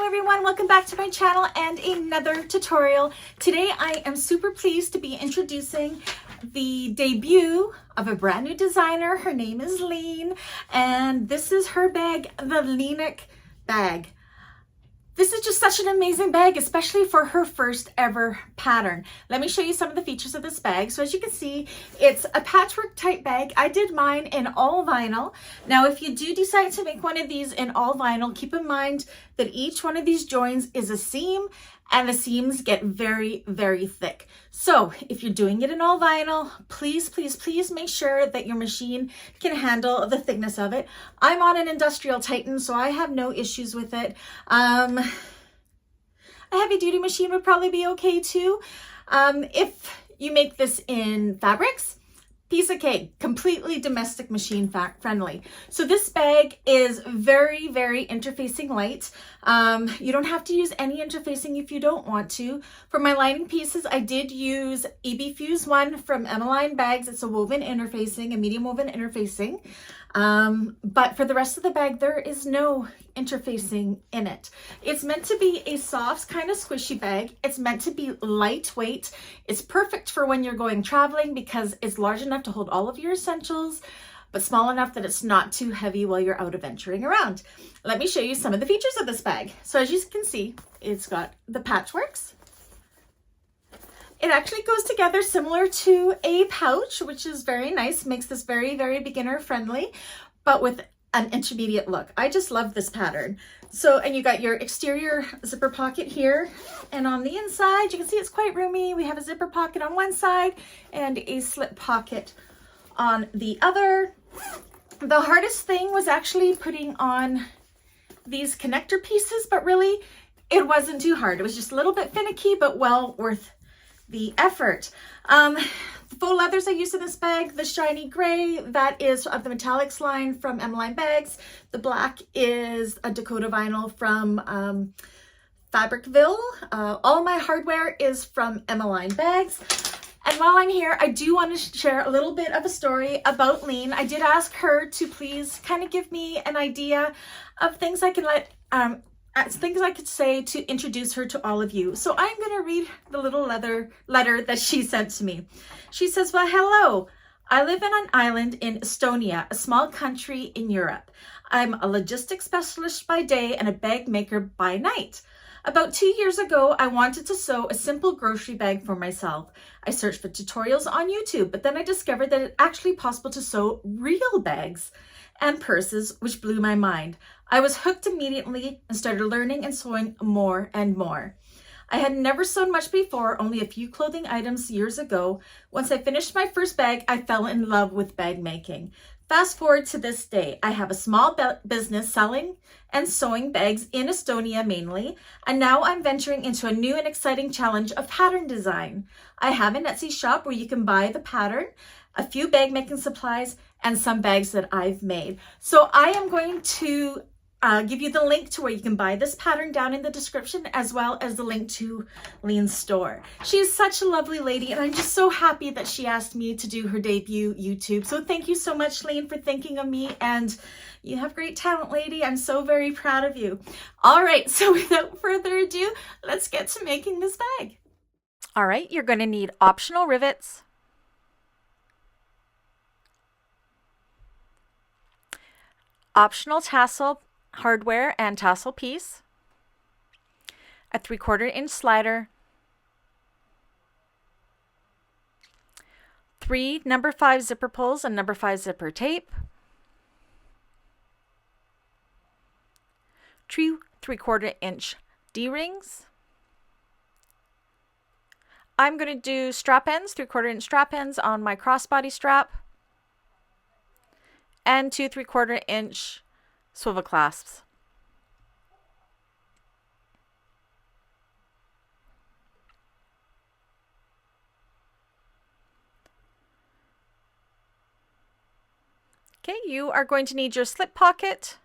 everyone, welcome back to my channel and another tutorial. Today I am super pleased to be introducing the debut of a brand new designer. Her name is Leenek, and this is her bag, the Leenek bag. This is just such an amazing bag, especially for her first ever pattern. Let me show you some of the features of this bag. So as you can see, it's a patchwork type bag. I did mine in all vinyl. Now, if you do decide to make one of these in all vinyl, keep in mind that each one of these joins is a seam, and the seams get very, very thick. So if you're doing it in all vinyl, please, please, please make sure that your machine can handle the thickness of it. I'm on an industrial Titan, so I have no issues with it. A heavy duty machine would probably be okay too. If you make this in fabrics, piece of cake, completely domestic machine friendly. So this bag is very, very interfacing light. You don't have to use any interfacing if you don't want to. For my lining pieces, I did use EB Fuse 1 from Emmeline Bags. It's a woven interfacing, a medium woven interfacing. But for the rest of the bag, there is no interfacing in it. It's meant to be a soft, kind of squishy bag. It's meant to be lightweight. It's perfect for when you're going traveling because it's large enough to hold all of your essentials, but small enough that it's not too heavy while you're out adventuring around. Let me show you some of the features of this bag. So as you can see, it's got the patchworks. It actually goes together similar to a pouch, which is very nice, makes this very, very beginner friendly, but with an intermediate look. I just love this pattern. So, and you got your exterior zipper pocket here, and on the inside, you can see it's quite roomy. We have a zipper pocket on one side and a slip pocket on the other. The hardest thing was actually putting on these connector pieces, but really it wasn't too hard. It was just a little bit finicky, but well worth the effort. The faux leathers I used in this bag, the shiny gray, that is of the metallics line from Emmeline Bags. The black is a Dakota vinyl from Fabricville. All my hardware is from Emmeline Bags. And while I'm here, I do want to share a little bit of a story about Leenek. I did ask her to please kind of give me an idea of things I can things I could say to introduce her to all of you. So I'm going to read the little letter that she sent to me. She says, well, hello. I live in an island in Estonia, a small country in Europe. I'm a logistics specialist by day and a bag maker by night. About 2 years ago, I wanted to sew a simple grocery bag for myself. I searched for tutorials on YouTube, but then I discovered that it's actually possible to sew real bags and purses, which blew my mind. I was hooked immediately and started learning and sewing more and more. I had never sewn much before, only a few clothing items years ago. Once I finished my first bag, I fell in love with bag making. Fast forward to this day, I have a small business selling and sewing bags in Estonia mainly, and now I'm venturing into a new and exciting challenge of pattern design. I have an Etsy shop where you can buy the pattern, a few bag making supplies, and some bags that I've made. So I am going to give you the link to where you can buy this pattern down in the description, as well as the link to Leenek's store. She is such a lovely lady, and I'm just so happy that she asked me to do her debut YouTube. So thank you so much, Leenek, for thinking of me, and you have great talent, lady. I'm so very proud of you. All right, so without further ado, let's get to making this bag. All right, you're going to need optional rivets, optional tassel hardware and tassel piece, a 3/4 inch slider, 3 number 5 zipper pulls and number 5 zipper tape, 2 3/4 inch D-rings. I'm going to do strap ends, 3/4 inch strap ends on my crossbody strap, and 2 3/4 inch swivel clasps. Okay, you are going to need your slip pocket.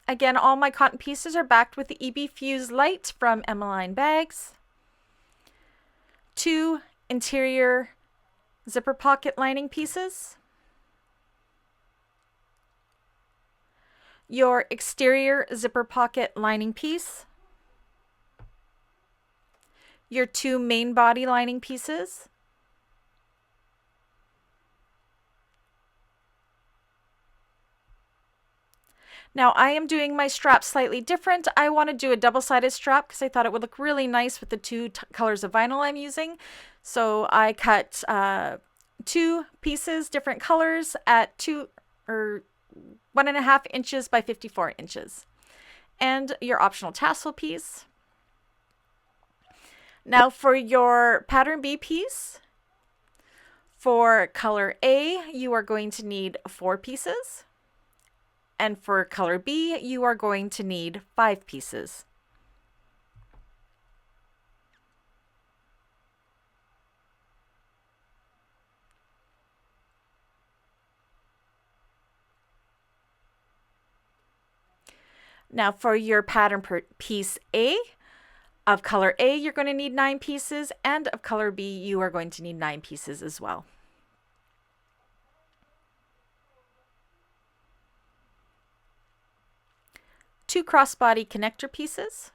Again, all my cotton pieces are backed with the EB Fuse Light from Emmeline Bags. 2 interior zipper pocket lining pieces. your exterior zipper pocket lining piece, your 2 main body lining pieces. Now I am doing my strap slightly different. I want to do a double-sided strap because I thought it would look really nice with the 2 colors of vinyl I'm using. So I cut 2 pieces, different colors at 1.5 inches by 54 inches. And your optional tassel piece. Now for your pattern B piece, for color A, you are going to need 4 pieces. And for color B, you are going to need 5 pieces. Now for your pattern piece A, of color A, you're going to need 9 pieces, and of color B, you are going to need 9 pieces as well. Two crossbody connector pieces,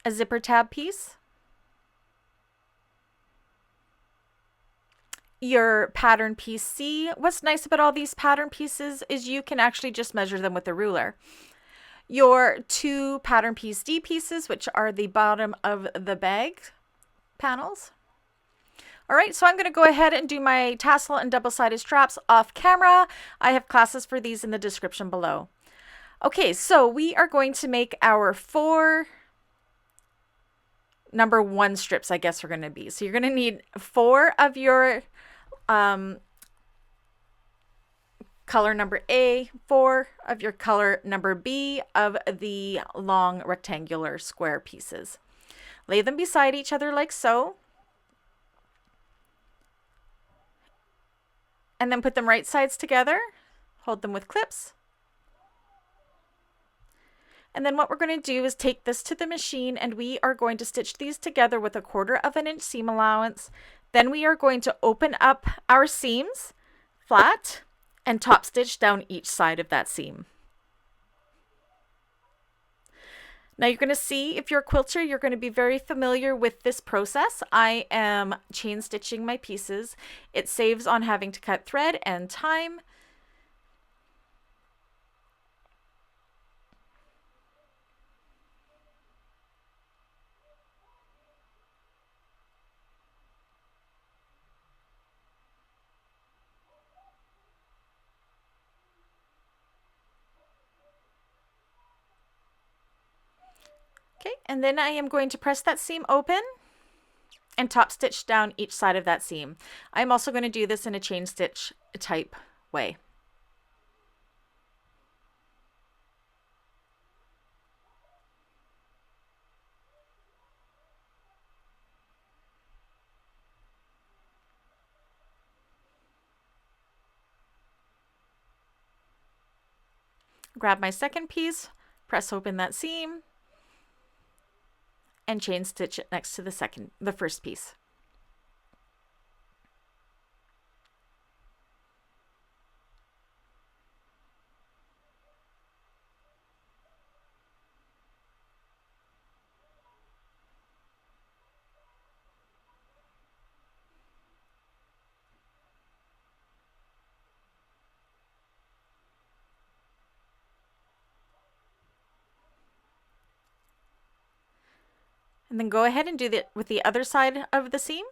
a zipper tab piece, your pattern piece C. What's nice about all these pattern pieces is you can actually just measure them with a ruler. Your 2 pattern piece D pieces, which are the bottom of the bag panels. All right, so I'm going to go ahead and do my tassel and double-sided straps off camera. I have classes for these in the description below. Okay, so we are going to make our 4 number 1 strips, I guess we're going to be. So you're going to need 4 of your color number A, 4 of your color number B of the long rectangular square pieces. Lay them beside each other like so. And then put them right sides together, hold them with clips. And then what we're going to do is take this to the machine and we are going to stitch these together with 1/4 inch seam allowance. Then we are going to open up our seams flat and top stitch down each side of that seam. Now you're going to see, if you're a quilter, you're going to be very familiar with this process. I am chain stitching my pieces. It saves on having to cut thread and time. Okay, and then I am going to press that seam open and top stitch down each side of that seam. I'm also going to do this in a chain stitch type way. Grab my second piece, press open that seam, and chain stitch it next to the first piece. And then go ahead and do that with the other side of the seam.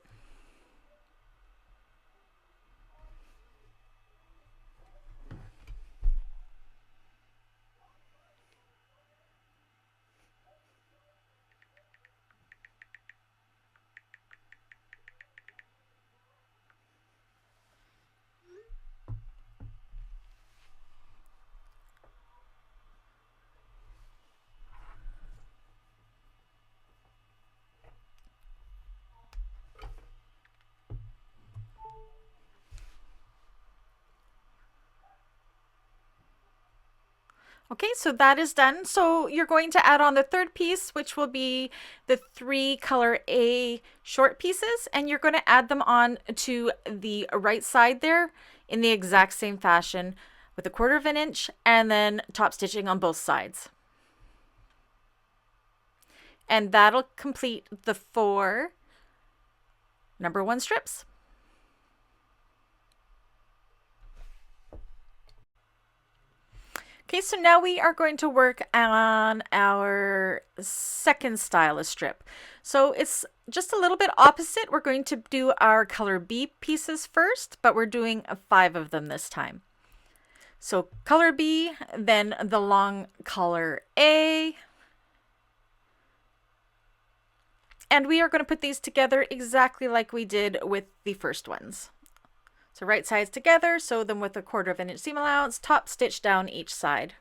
Okay, so that is done. So you're going to add on the third piece, which will be the 3 color A short pieces, and you're going to add them on to the right side there in the exact same fashion with 1/4 inch and then top stitching on both sides. And that'll complete the 4 number 1 strips. Okay, so now we are going to work on our second style of strip. So it's just a little bit opposite. We're going to do our color B pieces first, but we're doing 5 of them this time. So color B, then the long color A. And we are going to put these together exactly like we did with the first ones. So right sides together, sew them with a 1/4 inch seam allowance, top stitch down each side.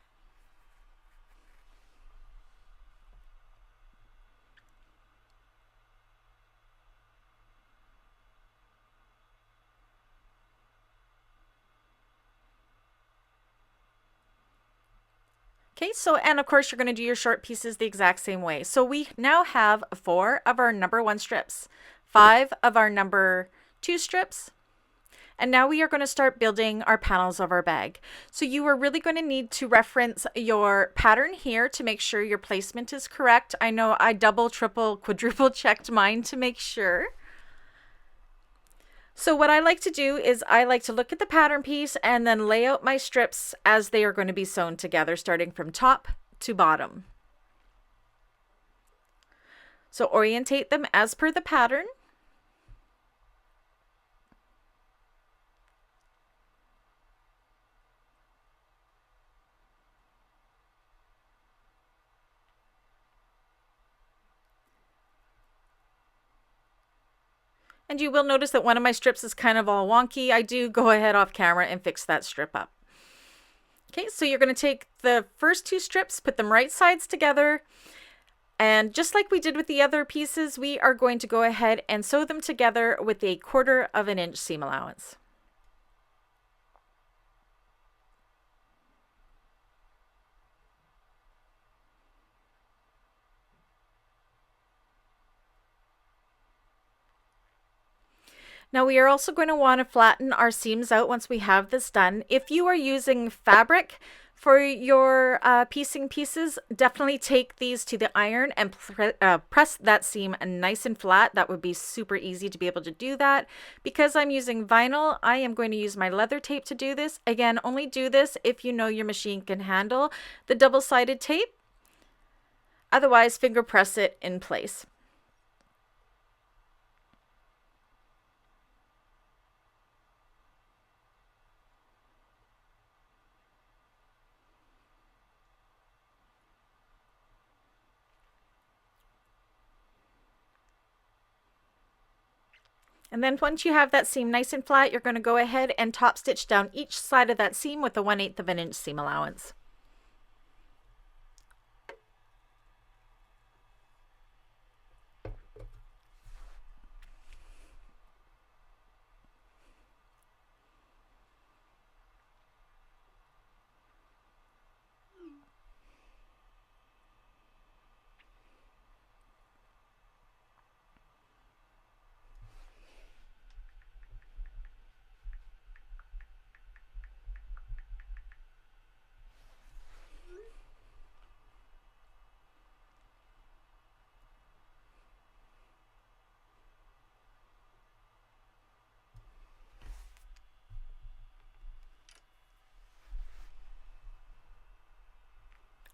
Okay, so, and of course you're going to do your short pieces the exact same way. So we now have 4 of our number 1 strips, 5 of our number 2 strips, and now we are going to start building our panels of our bag. So you are really going to need to reference your pattern here to make sure your placement is correct. I know I double, triple, quadruple checked mine to make sure. So what I like to do is I like to look at the pattern piece and then lay out my strips as they are going to be sewn together, starting from top to bottom. So orientate them as per the pattern. And you will notice that one of my strips is kind of all wonky. I do go ahead off camera and fix that strip up. Okay, so you're going to take the first 2 strips, put them right sides together, and just like we did with the other pieces, we are going to go ahead and sew them together with a 1/4 inch seam allowance. Now we are also going to want to flatten our seams out once we have this done. If you are using fabric for your piecing pieces, definitely take these to the iron and press that seam nice and flat. That would be super easy to be able to do that. Because I'm using vinyl, I am going to use my leather tape to do this. Again, only do this if you know your machine can handle the double-sided tape. Otherwise, finger press it in place. And then once you have that seam nice and flat, you're going to go ahead and top stitch down each side of that seam with a 1/8 inch seam allowance.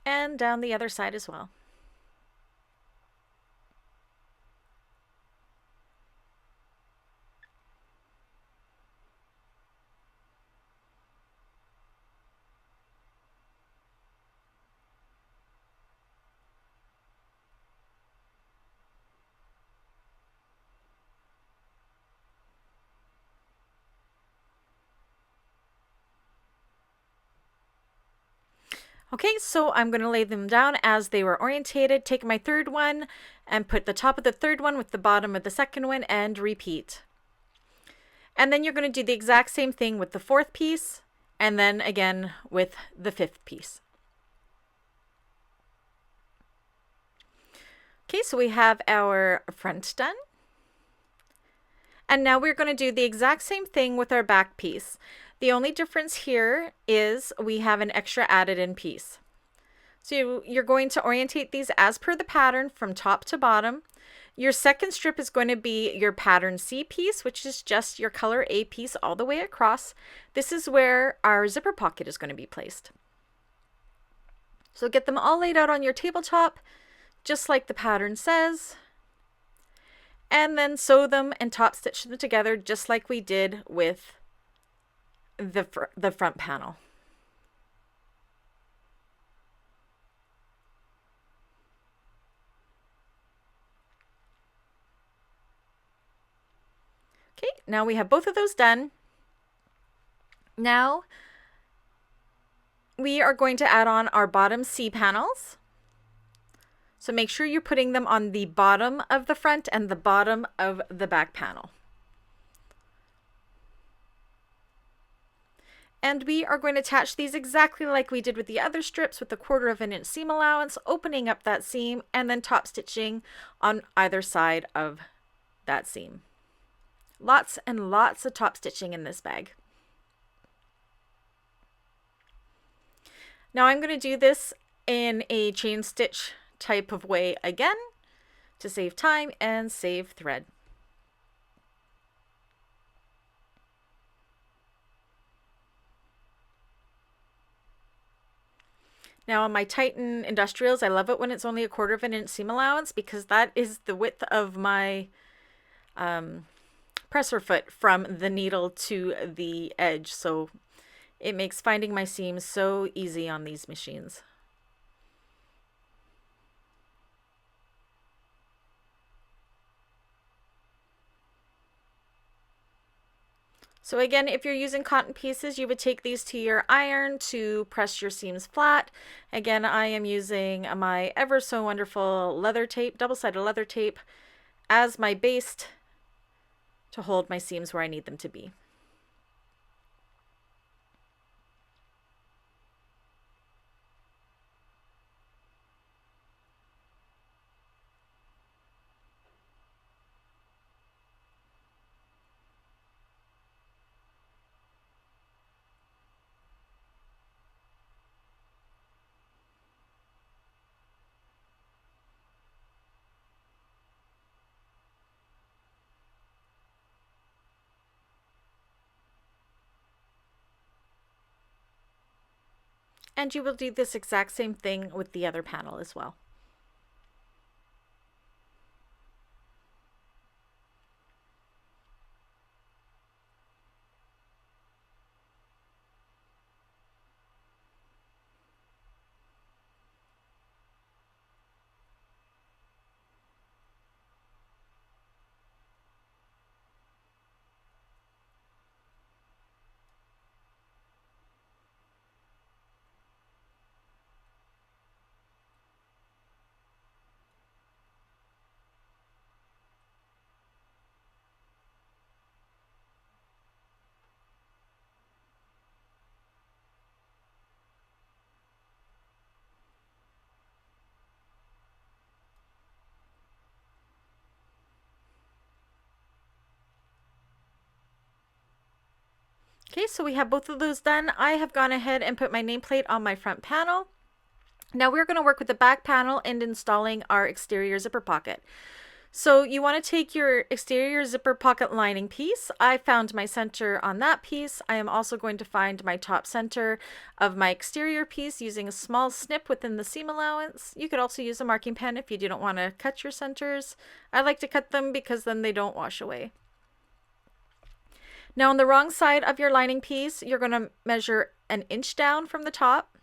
And down the other side as well. Okay, so I'm going to lay them down as they were orientated. Take my third one and put the top of the third one with the bottom of the second one and repeat. And then you're going to do the exact same thing with the 4th piece and then again with the 5th piece. Okay, so we have our front done. And now we're going to do the exact same thing with our back piece. The only difference here is we have an extra added in piece. So you're going to orientate these as per the pattern from top to bottom. Your second strip is going to be your pattern C piece, which is just your color A piece all the way across. This is where our zipper pocket is going to be placed. So get them all laid out on your tabletop, just like the pattern says. And then sew them and top stitch them together just like we did with the front panel. Okay, now we have both of those done. Now we are going to add on our bottom C panels. So make sure you're putting them on the bottom of the front and the bottom of the back panel. And we are going to attach these exactly like we did with the other strips, with a 1/4 inch seam allowance, opening up that seam and then top stitching on either side of that seam. Lots and lots of top stitching in this bag. Now I'm going to do this in a chain stitch type of way again to save time and save thread. Now on my Titan Industrials, I love it when it's only a 1/4 inch seam allowance, because that is the width of my presser foot from the needle to the edge. So it makes finding my seams so easy on these machines. So again, if you're using cotton pieces, you would take these to your iron to press your seams flat. Again, I am using my ever so wonderful leather tape, double-sided leather tape, as my base to hold my seams where I need them to be. And you will do this exact same thing with the other panel as well. Okay, so we have both of those done. I have gone ahead and put my nameplate on my front panel. Now we're going to work with the back panel and installing our exterior zipper pocket. So you want to take your exterior zipper pocket lining piece. I found my center on that piece. I am also going to find my top center of my exterior piece using a small snip within the seam allowance. You could also use a marking pen if you don't want to cut your centers. I like to cut them because then they don't wash away. Now on the wrong side of your lining piece, you're going to measure 1 inch down from the top.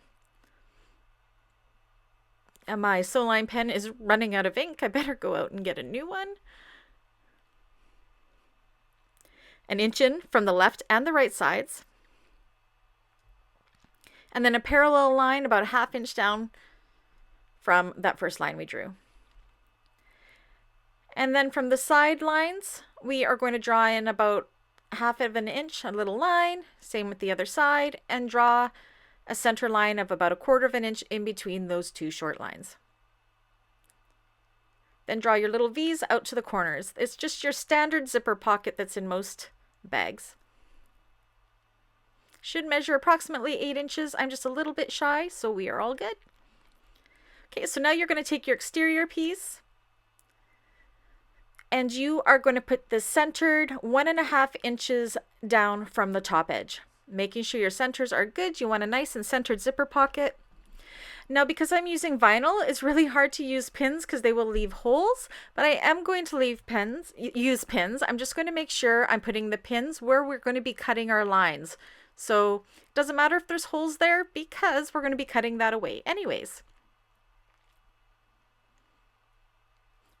And my sew line pen is running out of ink. I better go out and get a new one. 1 inch in from the left and the right sides. And then a parallel line about 1/2 inch down from that first line we drew. And then from the side lines, we are going to draw in about 1/2 inch, a little line, same with the other side, and draw a center line of about 1/4 inch in between those two short lines. Then draw your little V's out to the corners. It's just your standard zipper pocket that's in most bags. Should measure approximately 8 inches. I'm just a little bit shy, so we are all good. Okay, so now you're going to take your exterior piece and you are going to put this centered 1.5 inches down from the top edge. Making sure your centers are good. You want a nice and centered zipper pocket. Now, because I'm using vinyl, it's really hard to use pins because they will leave holes, but I am going to use pins. I'm just going to make sure I'm putting the pins where we're going to be cutting our lines. So it doesn't matter if there's holes there because we're going to be cutting that away anyways.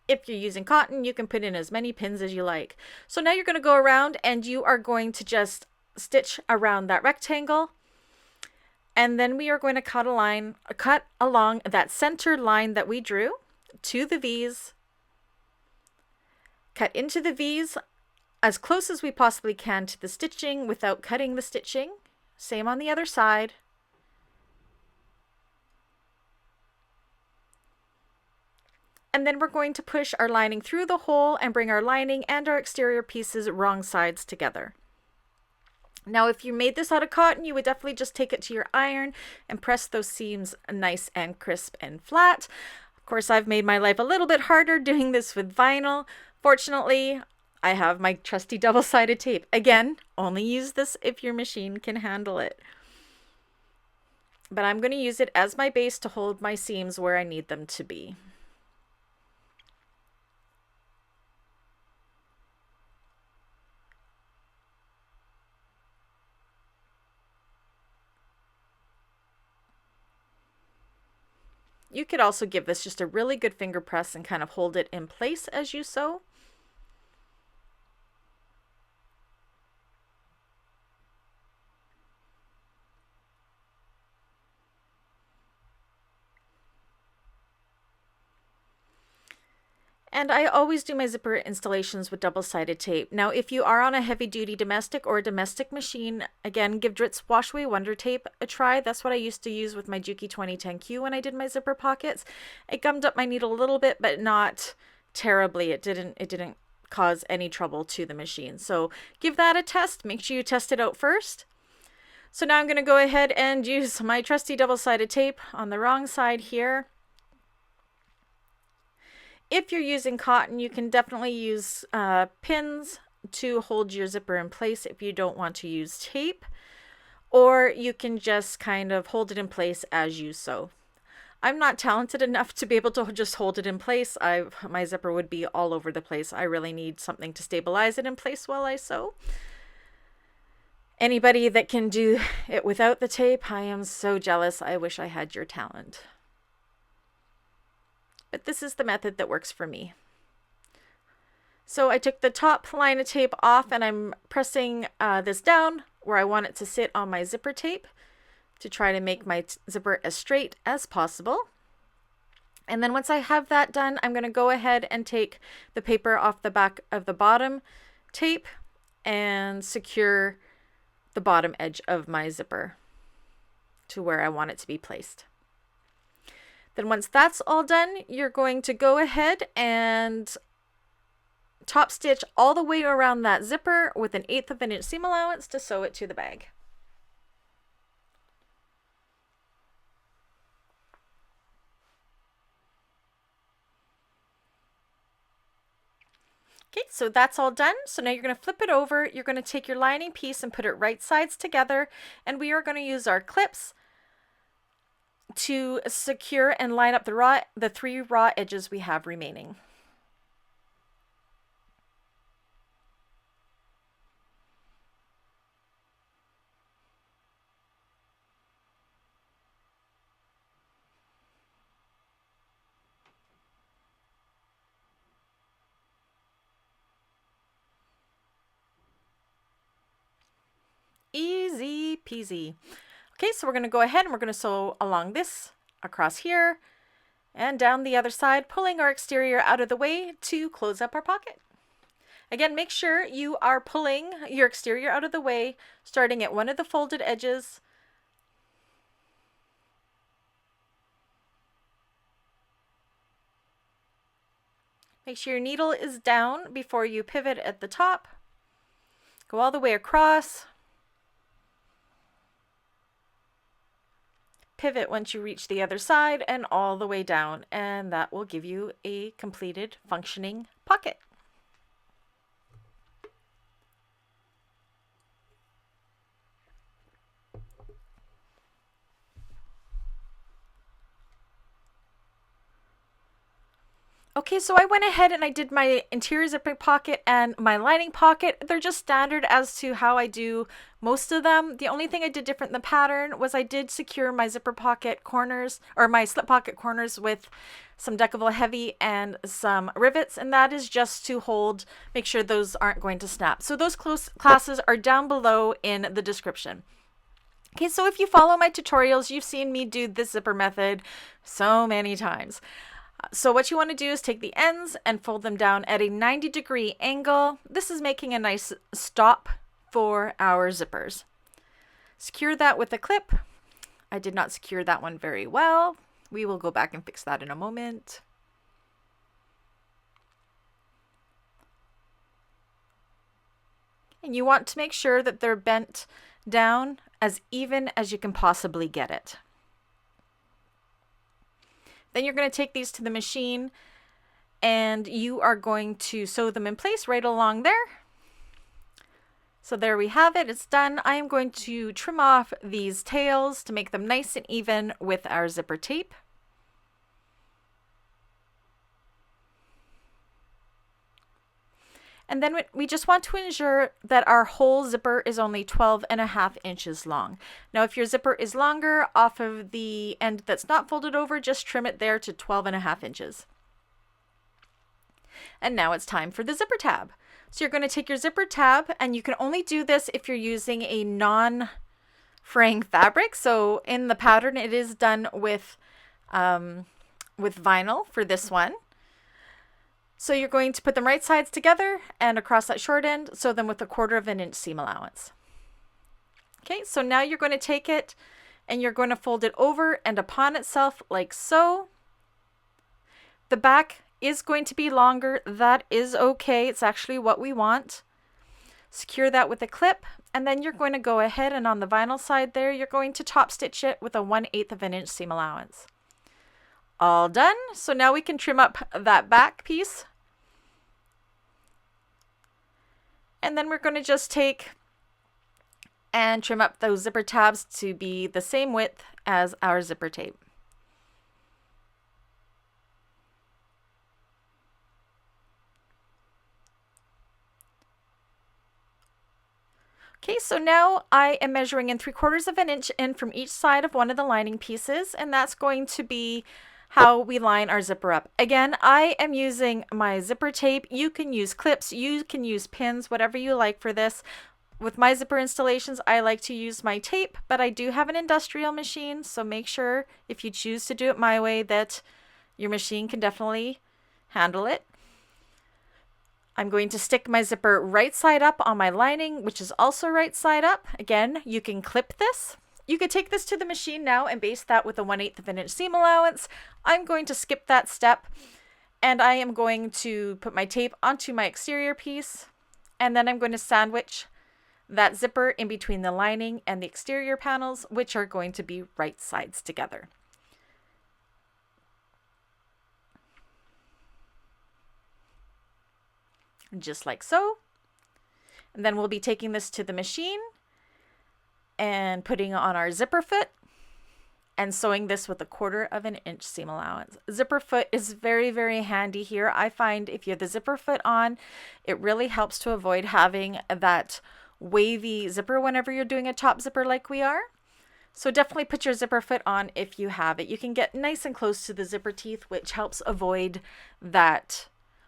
If you're using cotton, you can put in as many pins as you like. So now you're going to go around and you are going to just stitch around that rectangle. And then we are going to cut along that center line that we drew to the V's. Cut into the V's as close as we possibly can to the stitching without cutting the stitching. Same on the other side. And then we're going to push our lining through the hole and bring our lining and our exterior pieces wrong sides together. Now, if you made this out of cotton, you would definitely just take it to your iron and press those seams nice and crisp and flat. Of course, I've made my life a little bit harder doing this with vinyl. Fortunately, I have my trusty double-sided tape. Again, only use this if your machine can handle it. But I'm going to use it as my base to hold my seams where I need them to be. You could also give this just a really good finger press and kind of hold it in place as you sew. And I always do my zipper installations with double-sided tape. Now, if you are on a heavy-duty domestic or a domestic machine, again, give Dritz Wash Away Wonder Tape a try. That's what I used to use with my Juki 2010Q when I did my zipper pockets. It gummed up my needle a little bit, but not terribly. It didn't cause any trouble to the machine. So give that a test. Make sure you test it out first. So now I'm going to go ahead and use my trusty double-sided tape on the wrong side here. If you're using cotton, you can definitely use pins to hold your zipper in place if you don't want to use tape, or you can just kind of hold it in place as you sew. I'm not talented enough to be able to just hold it in place. My zipper would be all over the place. I really need something to stabilize it in place while I sew. Anybody that can do it without the tape, I am so jealous. I wish I had your talent. But this is the method that works for me. So I took the top line of tape off and I'm pressing this down where I want it to sit on my zipper tape to try to make my zipper as straight as possible. And then once I have that done, I'm going to go ahead and take the paper off the back of the bottom tape and secure the bottom edge of my zipper to where I want it to be placed. Then once that's all done, you're going to go ahead and top stitch all the way around that zipper with 1/8 of an inch seam allowance to sew it to the bag. Okay, so that's all done. So now you're going to flip it over. You're going to take your lining piece and put it right sides together, and we are going to use our clips to secure and line up the 3 raw edges we have remaining. Easy peasy. Okay, so we're going to go ahead and we're going to sew along this, across here, and down the other side, pulling our exterior out of the way to close up our pocket. Again, make sure you are pulling your exterior out of the way, starting at one of the folded edges. Make sure your needle is down before you pivot at the top. Go all the way across. pivot once you reach the other side and all the way down, and that will give you a completed functioning pocket. Okay, so I went ahead and I did my interior zipper pocket and my lining pocket. They're just standard as to how I do most of them. The only thing I did different in the pattern was I did secure my zipper pocket corners, or my slip pocket corners, with some Decorative Heavy and some rivets, and that is just to hold, make sure those aren't going to snap. So those classes are down below in the description. Okay, so if you follow my tutorials, you've seen me do this zipper method so many times. So what you want to do is take the ends and fold them down at a 90-degree angle. This is making a nice stop for our zippers. Secure that with a clip. I did not secure that one very well. We will go back and fix that in a moment. And you want to make sure that they're bent down as even as you can possibly get it. Then you're going to take these to the machine and you are going to sew them in place right along there. So there we have it. It's done. I am going to trim off these tails to make them nice and even with our zipper tape. And then we just want to ensure that our whole zipper is only 12.5 inches long. Now, if your zipper is longer off of the end that's not folded over, just trim it there to 12.5 inches. And now it's time for the zipper tab. So you're going to take your zipper tab, and you can only do this if you're using a non-fraying fabric. So in the pattern, it is done with vinyl for this one. So you're going to put them right sides together and across that short end, sew them with a 1/4 inch seam allowance. Okay, so now you're going to take it and you're going to fold it over and upon itself like so. The back is going to be longer. That is okay. It's actually what we want. Secure that with a clip, and then you're going to go ahead and on the vinyl side there, you're going to top stitch it with a 1/8 inch seam allowance. All done. So now we can trim up that back piece. And then we're going to just take and trim up those zipper tabs to be the same width as our zipper tape. Okay, so now I am measuring in 3/4 inch in from each side of one of the lining pieces, and that's going to be how we line our zipper up. Again, I am using my zipper tape. You can use clips, you can use pins, whatever you like for this. With my zipper installations, I like to use my tape, but I do have an industrial machine, so make sure if you choose to do it my way that your machine can definitely handle it. I'm going to stick my zipper right side up on my lining, which is also right side up. Again, you can clip this. You could take this to the machine now and baste that with a 1/8 inch seam allowance. I'm going to skip that step, and I am going to put my tape onto my exterior piece, and then I'm going to sandwich that zipper in between the lining and the exterior panels, which are going to be right sides together. Just like so. And then we'll be taking this to the machine and putting on our zipper foot and sewing this with a 1/4 inch seam allowance. Zipper foot is very, very handy here. I find if you have the zipper foot on, it really helps to avoid having that wavy zipper whenever you're doing a top zipper like we are. So definitely put your zipper foot on if you have it. You can get nice and close to the zipper teeth, which helps avoid that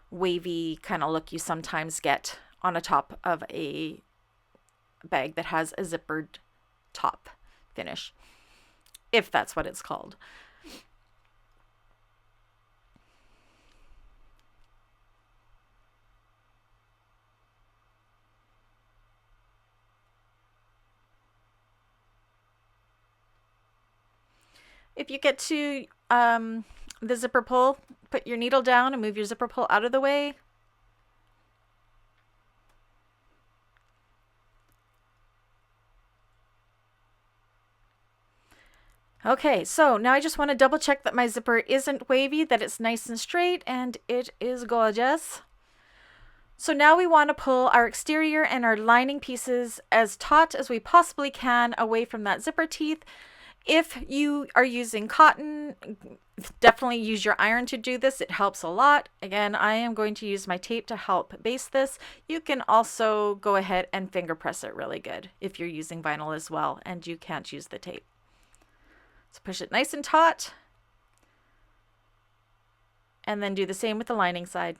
wavy kind of look you sometimes get on a top of a bag that has a zippered top finish, if that's what it's called. If you get to the zipper pull, put your needle down and move your zipper pull out of the way. Okay, so now I just want to double check that my zipper isn't wavy, that it's nice and straight, and it is gorgeous. So now we want to pull our exterior and our lining pieces as taut as we possibly can away from that zipper teeth. If you are using cotton, definitely use your iron to do this. It helps a lot. Again, I am going to use my tape to help base this. You can also go ahead and finger press it really good if you're using vinyl as well and you can't use the tape. So push it nice and taut, and then do the same with the lining side.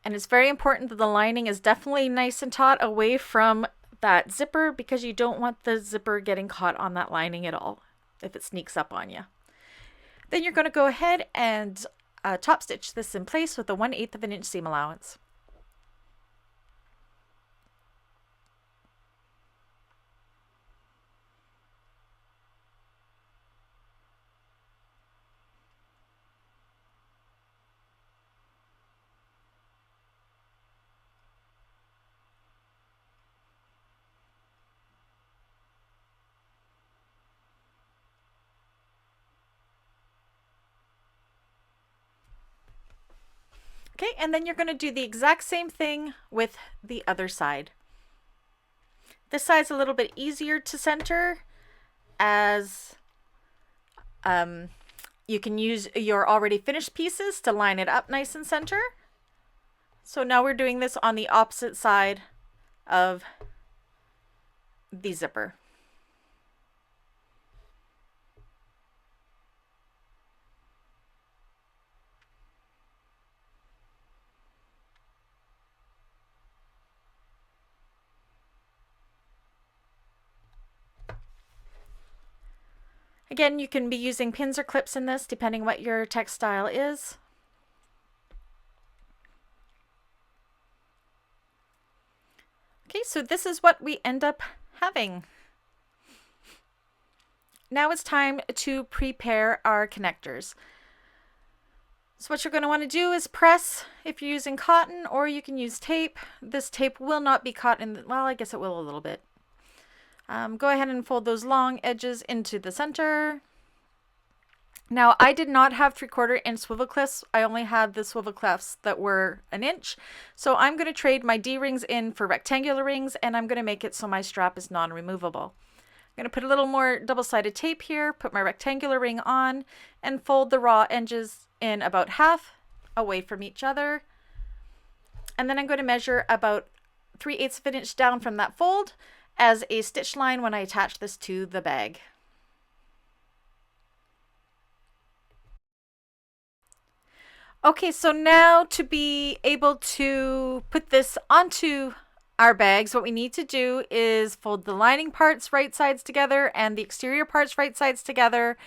And it's very important that the lining is definitely nice and taut away from that zipper, because you don't want the zipper getting caught on that lining at all if it sneaks up on you. Then you're going to go ahead and top stitch this in place with a 1/8 of an inch seam allowance. Okay, and then you're going to do the exact same thing with the other side. This side's a little bit easier to center, as you can use your already finished pieces to line it up nice and center. So now we're doing this on the opposite side of the zipper. Again, you can be using pins or clips in this, depending what your textile is. Okay, so this is what we end up having. Now it's time to prepare our connectors. So what you're going to want to do is press, if you're using cotton, or you can use tape. This tape will not be caught in, well, I guess it will a little bit. Go ahead and fold those long edges into the center. Now, I did not have 3/4 inch swivel clips. I only had the swivel clips that were 1 inch. So I'm going to trade my D-rings in for rectangular rings, and I'm going to make it so my strap is non-removable. I'm going to put a little more double-sided tape here, put my rectangular ring on, and fold the raw edges in about half away from each other. And then I'm going to measure about 3/8 of an inch down from that fold as a stitch line when I attach this to the bag. Okay, so now to be able to put this onto our bags, what we need to do is fold the lining parts right sides together and the exterior parts right sides together.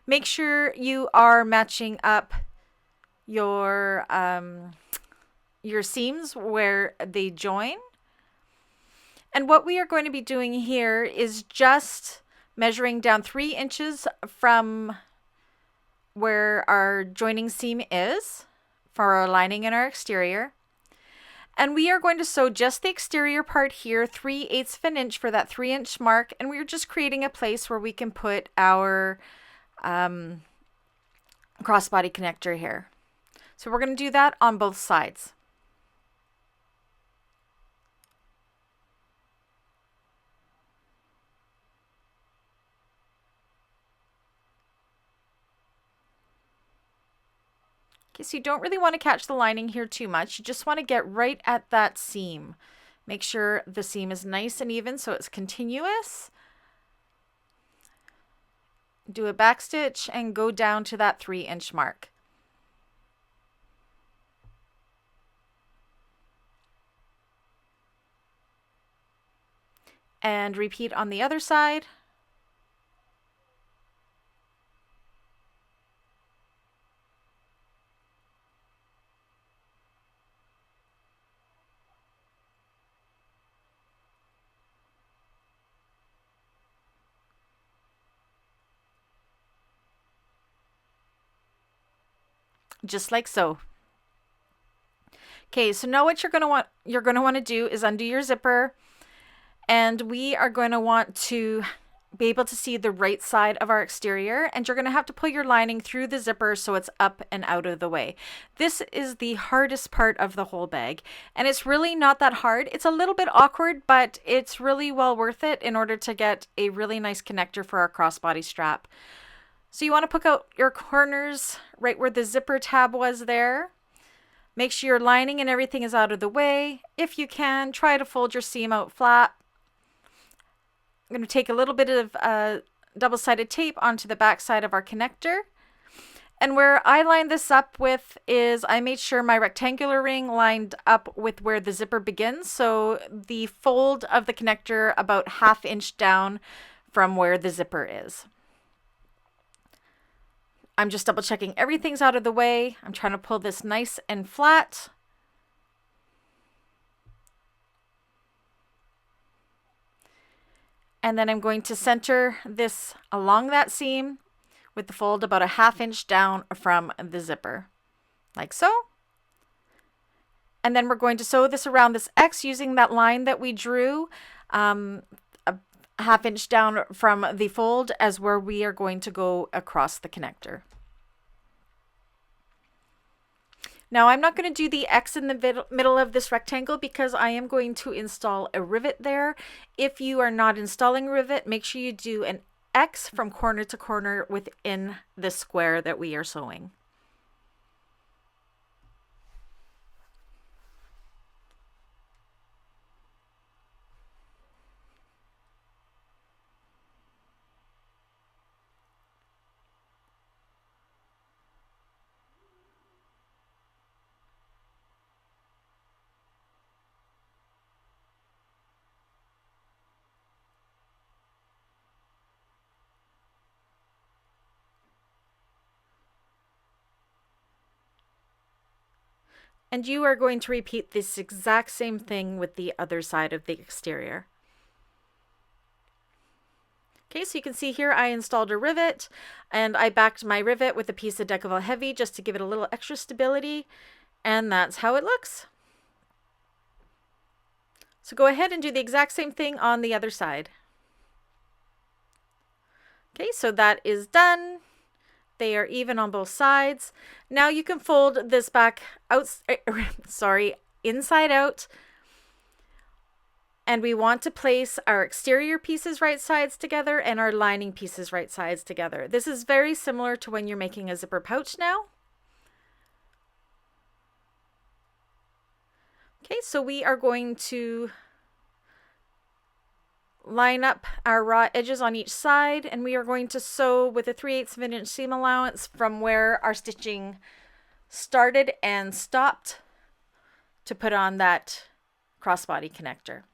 Make sure you are matching up your seams where they join. And what we are going to be doing here is just measuring down 3 inches from where our joining seam is for our lining and our exterior. And we are going to sew just the exterior part here, 3/8 of an inch for that 3-inch mark. And we're just creating a place where we can put our crossbody connector here. So we're going to do that on both sides. Okay, so you don't really want to catch the lining here too much. You just want to get right at that seam. Make sure the seam is nice and even so it's continuous. Do a back stitch and go down to that 3-inch mark. And repeat on the other side. just like so. Okay, so now what you're going to want to do is undo your zipper, and we are going to want to be able to see the right side of our exterior, and you're going to have to pull your lining through the zipper so it's up and out of the way. This is the hardest part of the whole bag, and it's really not that hard. It's a little bit awkward, but it's really well worth it in order to get a really nice connector for our crossbody strap. So you want to poke out your corners right where the zipper tab was there. Make sure your lining and everything is out of the way. If you can, try to fold your seam out flat. I'm going to take a little bit of double-sided tape onto the back side of our connector. And where I lined this up with is I made sure my rectangular ring lined up with where the zipper begins. So the fold of the connector about 1/2 inch down from where the zipper is. I'm just double checking everything's out of the way. I'm trying to pull this nice and flat. And then I'm going to center this along that seam with the fold about 1/2 inch down from the zipper, like so. And then we're going to sew this around this X using that line that we drew, a 1/2 inch down from the fold as where we are going to go across the connector. Now I'm not going to do the X in the middle of this rectangle because I am going to install a rivet there. If you are not installing a rivet, make sure you do an X from corner to corner within the square that we are sewing. And you are going to repeat this exact same thing with the other side of the exterior. Okay, so you can see here I installed a rivet, and I backed my rivet with a piece of Decovil Heavy just to give it a little extra stability, and that's how it looks. So go ahead and do the exact same thing on the other side. Okay, so that is done. They are even on both sides. Now you can fold this back out, inside out. And we want to place our exterior pieces right sides together and our lining pieces right sides together. This is very similar to when you're making a zipper pouch now. Okay, so we are going to line up our raw edges on each side, and we are going to sew with a 3/8 of an inch seam allowance from where our stitching started and stopped to put on that crossbody connector.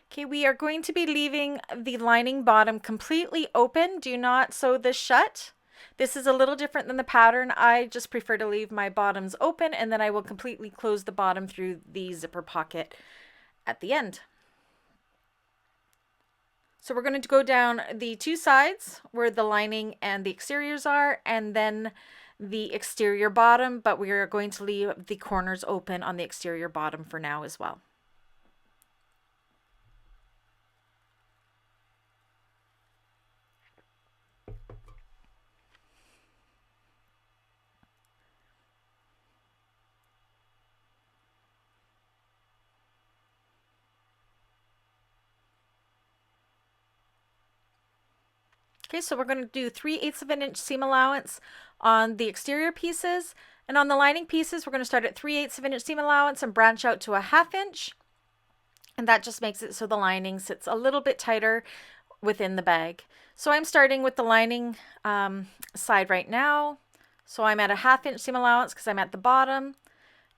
Okay, we are going to be leaving the lining bottom completely open. Do not sew this shut. This is a little different than the pattern. I just prefer to leave my bottoms open, and then I will completely close the bottom through the zipper pocket at the end. So we're going to go down the two sides where the lining and the exteriors are, and then the exterior bottom, but we are going to leave the corners open on the exterior bottom for now as well. Okay, so we're going to do 3/8 of an inch seam allowance on the exterior pieces, and on the lining pieces we're going to start at 3/8 of an inch seam allowance and branch out to a 1/2 inch, and that just makes it so the lining sits a little bit tighter within the bag. So I'm starting with the lining side right now. So I'm at a 1/2 inch seam allowance because I'm at the bottom,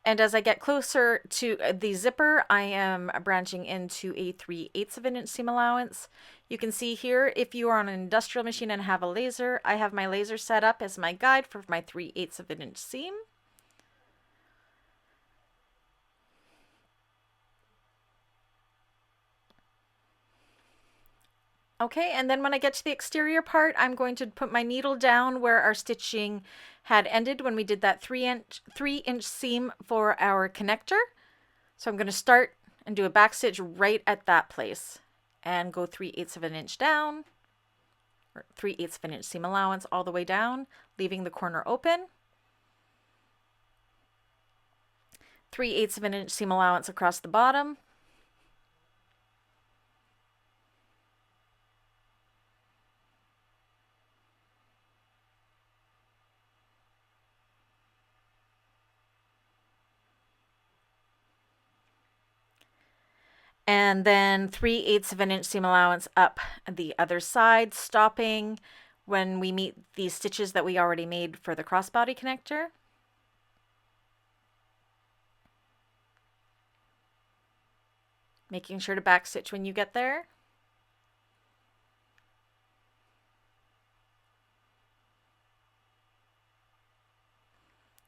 And as I get closer to the zipper, I am branching into a 3/8 of an inch seam allowance. You can see here, if you are on an industrial machine and have a laser, I have my laser set up as my guide for my 3/8 of an inch seam. Okay, and then when I get to the exterior part, I'm going to put my needle down where our stitching had ended when we did that 3-inch seam for our connector. So I'm going to start and do a back stitch right at that place and go 3/8 of an inch down, or 3/8 of an inch seam allowance all the way down, leaving the corner open. 3/8 of an inch seam allowance across the bottom. And then 3/8 of an inch seam allowance up the other side, stopping when we meet the stitches that we already made for the crossbody connector. Making sure to back stitch when you get there.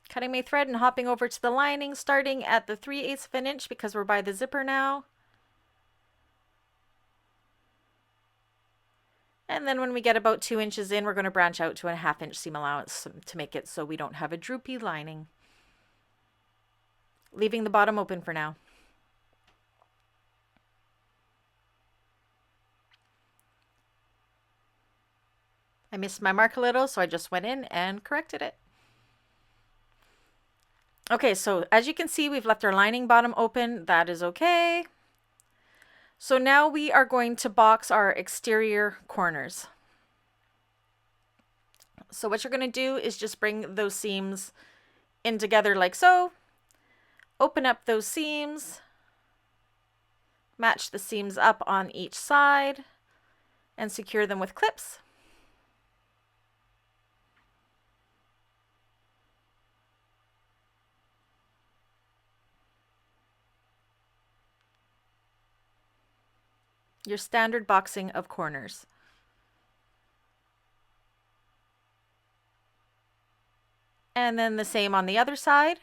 Cutting my thread and hopping over to the lining, starting at the 3/8 of an inch because we're by the zipper now. And then when we get about 2 inches in, we're going to branch out to a 1/2 inch seam allowance to make it so we don't have a droopy lining. Leaving the bottom open for now. I missed my mark a little, so I just went in and corrected it. Okay, so as you can see, we've left our lining bottom open. That is okay. So now we are going to box our exterior corners. So what you're going to do is just bring those seams in together like so. Open up those seams. Match the seams up on each side and secure them with clips. Your standard boxing of corners. And then the same on the other side.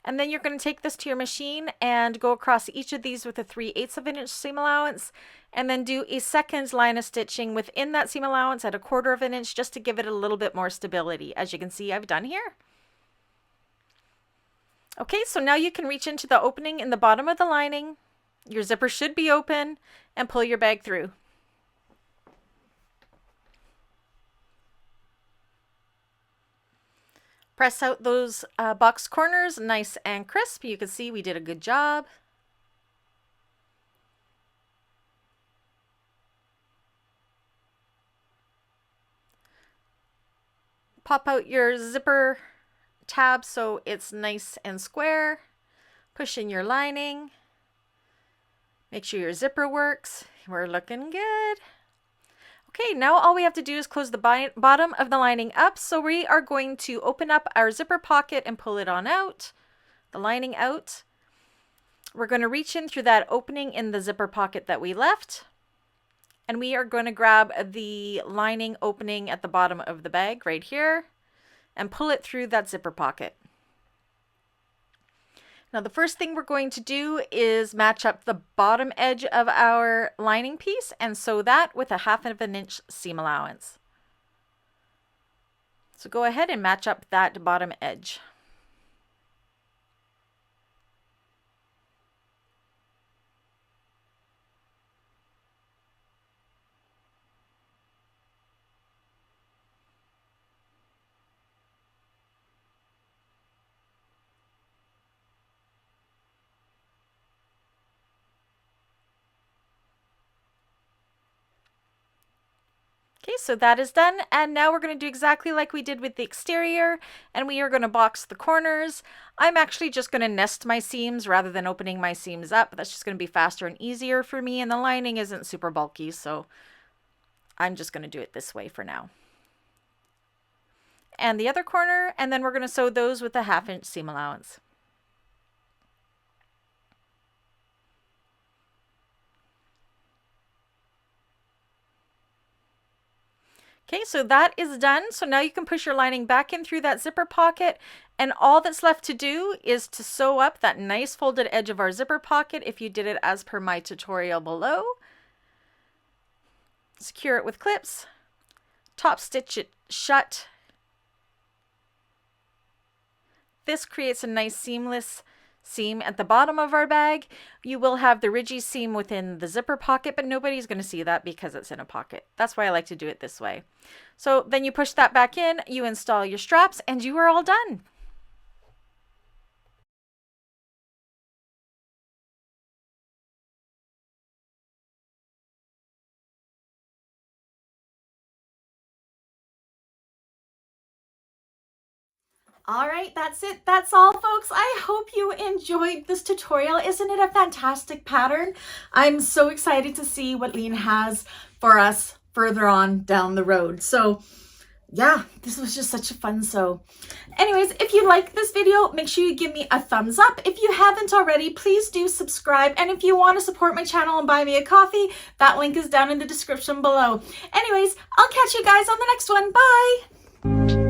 And then you're going to take this to your machine and go across each of these with a 3/8 of an inch seam allowance, and then do a second line of stitching within that seam allowance at a 1/4 of an inch just to give it a little bit more stability, as you can see I've done here. Okay, so now you can reach into the opening in the bottom of the lining. Your zipper should be open, and pull your bag through. Press out those box corners nice and crisp. You can see we did a good job. Pop out your zipper tab so it's nice and square. Push in your lining. Make sure your zipper works. We're looking good. Okay, now all we have to do is close the bottom of the lining up. So we are going to open up our zipper pocket and pull it on out, the lining out. We're going to reach in through that opening in the zipper pocket that we left. And we are going to grab the lining opening at the bottom of the bag right here and pull it through that zipper pocket. Now the first thing we're going to do is match up the bottom edge of our lining piece and sew that with a 1/2 of an inch seam allowance. So go ahead and match up that bottom edge. Okay, so that is done, and now we're going to do exactly like we did with the exterior, and we are going to box the corners. I'm actually just going to nest my seams rather than opening my seams up. That's just going to be faster and easier for me, and the lining isn't super bulky, so I'm just going to do it this way for now. And the other corner, and then we're going to sew those with a 1/2 inch seam allowance. Okay, so that is done. So now you can push your lining back in through that zipper pocket, and all that's left to do is to sew up that nice folded edge of our zipper pocket if you did it as per my tutorial below. Secure it with clips, top stitch it shut. This creates a nice seamless seam at the bottom of our bag. You will have the ridgy seam within the zipper pocket, but nobody's going to see that because it's in a pocket. That's why I like to do it this way. So then you push that back in, you install your straps, and you are all done. All right, that's it. That's all, folks. I hope you enjoyed this tutorial. Isn't it a fantastic pattern? I'm so excited to see what Leen has for us further on down the road. So yeah, this was just such a fun sew. Anyways, if you like this video, make sure you give me a thumbs up. If you haven't already, please do subscribe. And if you want to support my channel and buy me a coffee, that link is down in the description below. Anyways, I'll catch you guys on the next one. Bye!